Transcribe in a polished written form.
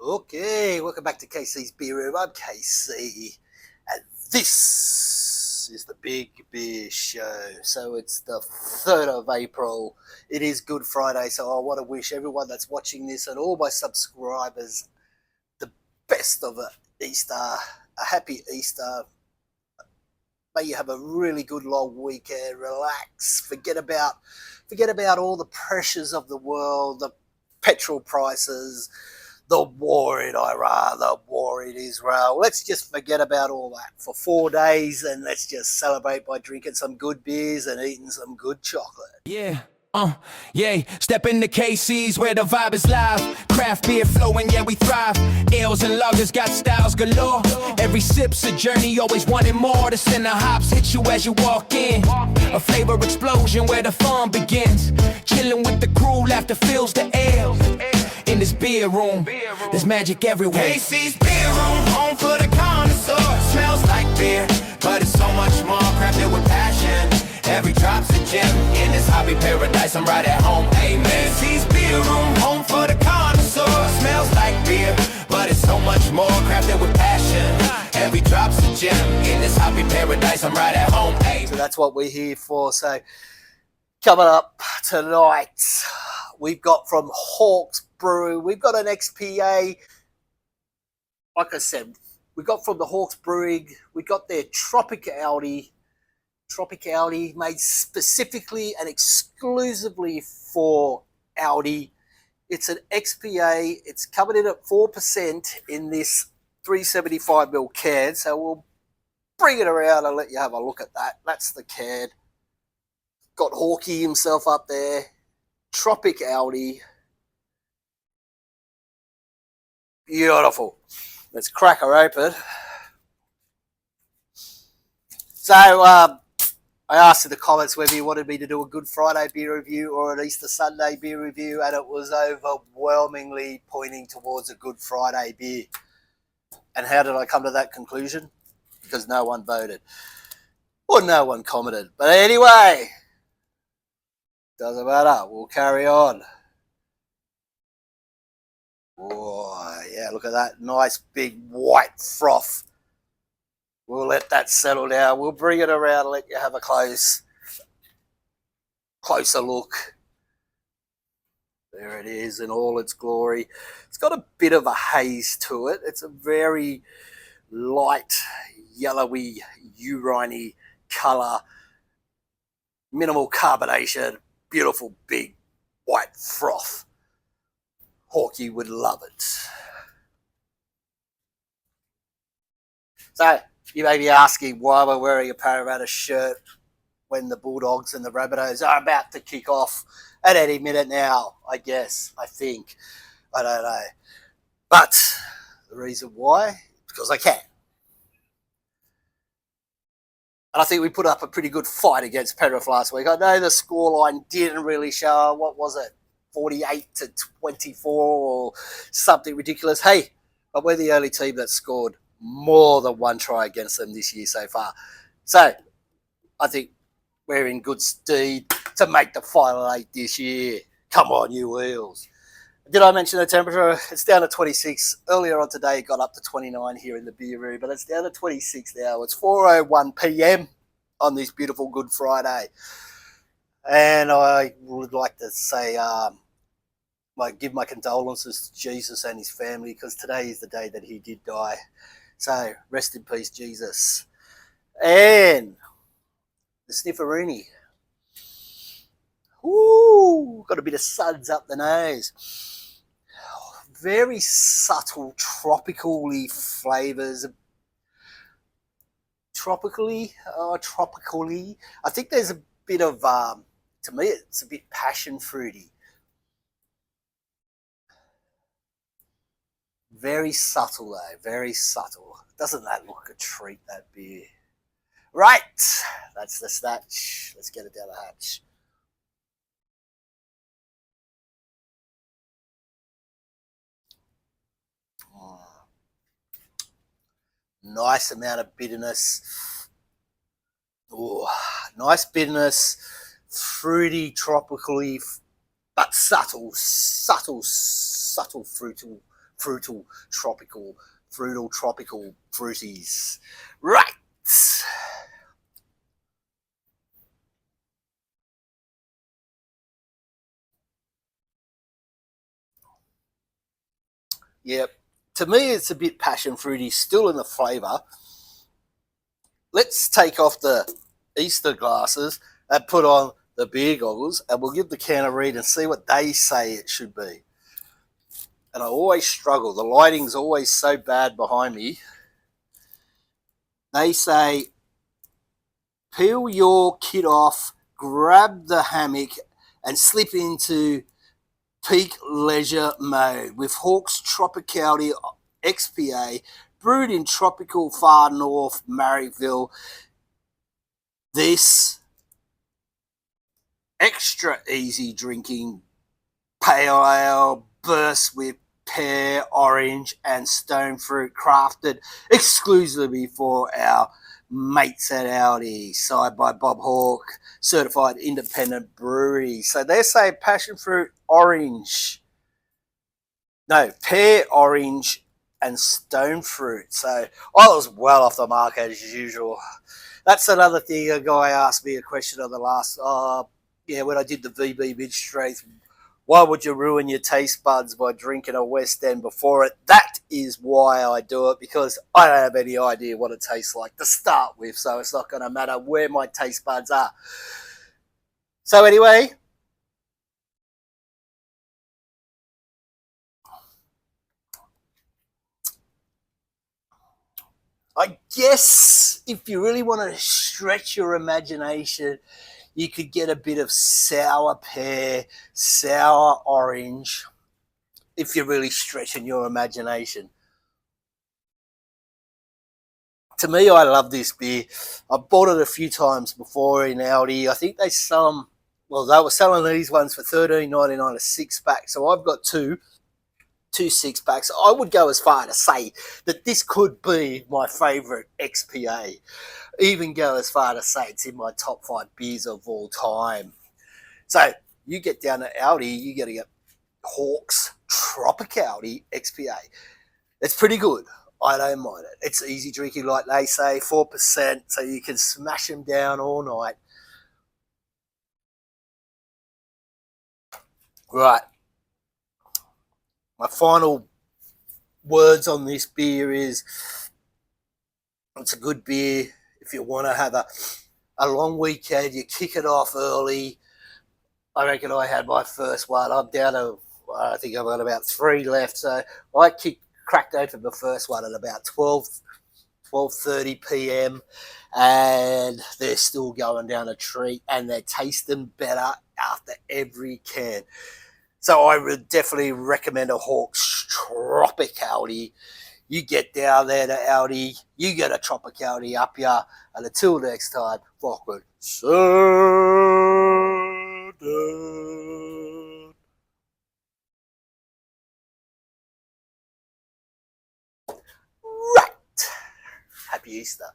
Okay, welcome back to KC's Beer Room. I'm KC, and this is the Big Beer Show. So it's the 3rd of April. It is Good Friday, so I want to wish everyone that's watching this and all my subscribers the best of Easter, a happy Easter. May you have a really good long weekend, relax, forget about all the pressures of the world, the petrol prices, the war in Iran, the war in Israel. Let's just forget about all that for 4 days and let's just celebrate by drinking some good beers and eating some good chocolate. Yeah, step into KC's where the vibe is live. Craft beer flowing, yeah, we thrive. Ales and lagers got styles galore. Every sip's a journey, always wanting more. The center hops hit you as you walk in. A flavor explosion where the fun begins. Chilling with the crew, laughter fills the air. In this beer room, there's magic everywhere. KC's Beer Room, home for the connoisseur. Smells like beer, but it's so much more. Crafted with passion, every drop's a gem. In this hobby paradise, I'm right at home, amen. KC's Beer Room, home for the connoisseur. Smells like beer, but it's so much more. Crafted with passion, every drop's a gem. In this hobby paradise, I'm right at home, amen. So that's what we're here for. So coming up tonight, we've got from Hawkes Brewery, we've got an XPA. Like I said, we got from the Hawkes Brewery, we got their TropicAldi made specifically and exclusively for Aldi. It's an XPA. It's coming in at 4% in this 375ml can. So we'll bring it around and let you have a look at that. That's the can. Got Hawkey himself up there. TropicAldi. Beautiful. Let's crack her open. So, I asked in the comments whether you wanted me to do a Good Friday beer review or an Easter Sunday beer review, and it was overwhelmingly pointing towards a Good Friday beer. And how did I come to that conclusion? Because no one voted. Or no one commented. But anyway, doesn't matter. We'll carry on. Oh, yeah, look at that nice big white froth. We'll let that settle down. We'll bring it around and let you have a closer look. There it is in all its glory. It's got a bit of a haze to it. It's a very light, yellowy, urine-y colour. Minimal carbonation. Beautiful, big, white froth. Hawkey would love it. So, you may be asking why we're wearing a Parramatta shirt when the Bulldogs and the Rabbitohs are about to kick off at any minute now, I guess, I think. I don't know. But the reason why, because I can. And I think we put up a pretty good fight against Penrith last week. I know the scoreline didn't really show, what was it, 48-24 or something ridiculous. Hey, but we're the only team that scored more than one try against them this year so far. So I think we're in good stead to make the final 8 this year. Come on, you Wheels. Did I mention the temperature? It's down to 26. Earlier on today, it got up to 29 here in the beer room, but it's down to 26 now. It's 4:01 p.m. on this beautiful Good Friday. And I would like to say, give my condolences to Jesus and his family, because today is the day that he did die. So, rest in peace, Jesus. And the snifferoonie. Ooh, got a bit of suds up the nose. Very subtle, tropically flavours. Tropically. I think there's a bit of, to me, it's a bit passion fruity. Very subtle though, very subtle. Doesn't that look a treat, that beer? Right, that's the snatch. Let's get it down the hatch. Nice amount of bitterness. Ooh, nice bitterness, fruity, tropically, but subtle fruital, tropical fruities. Right. Yep. To me, it's a bit passion fruity, still in the flavour. Let's take off the Easter glasses and put on the beer goggles, and we'll give the can a read and see what they say it should be. And I always struggle. The lighting's always so bad behind me. They say, peel your kit off, grab the hammock, and slip into peak leisure mode with Hawkes TropicAldi XPA, brewed in tropical far north Marrickville. This extra easy drinking pale ale bursts with pear, orange, and stone fruit, crafted exclusively for our mates at Aldi, signed by Bob Hawke, certified independent brewery. So they say passion fruit, orange. No, pear, orange, and stone fruit. So I was well off the mark as usual. That's another thing. A guy asked me a question on the last, when I did the VB mid-strength. Why would you ruin your taste buds by drinking a West End before it? That is why I do it, because I don't have any idea what it tastes like to start with, so it's not going to matter where my taste buds are. So anyway, I guess if you really want to stretch your imagination, you could get a bit of sour pear, sour orange, if you're really stretching your imagination. To me, I love this beer. I've bought it a few times before in Aldi. I think they sell them, well, they were selling these ones for $13.99 a six-pack, so I've got two six-packs. I would go as far to say that this could be my favourite XPA. Even go as far to say it's in my top 5 beers of all time. So you get down to Aldi, you got to get Hawkes TropicAldi XPA. It's pretty good. I don't mind it. It's easy drinking, like they say, 4%, so you can smash them down all night. Right. My final words on this beer is it's a good beer if you want to have a long weekend. You kick it off early. I reckon I had my first one. I'm down to, I think I've got about 3 left. So I cracked open the first one at about 12:30 p.m. and they're still going down a treat, and they're tasting better after every can. So I would definitely recommend a Hawkes TropicAldi. You get down there to Aldi, you get a TropicAldi up ya, and until next time, Rockwood. Right. Happy Easter.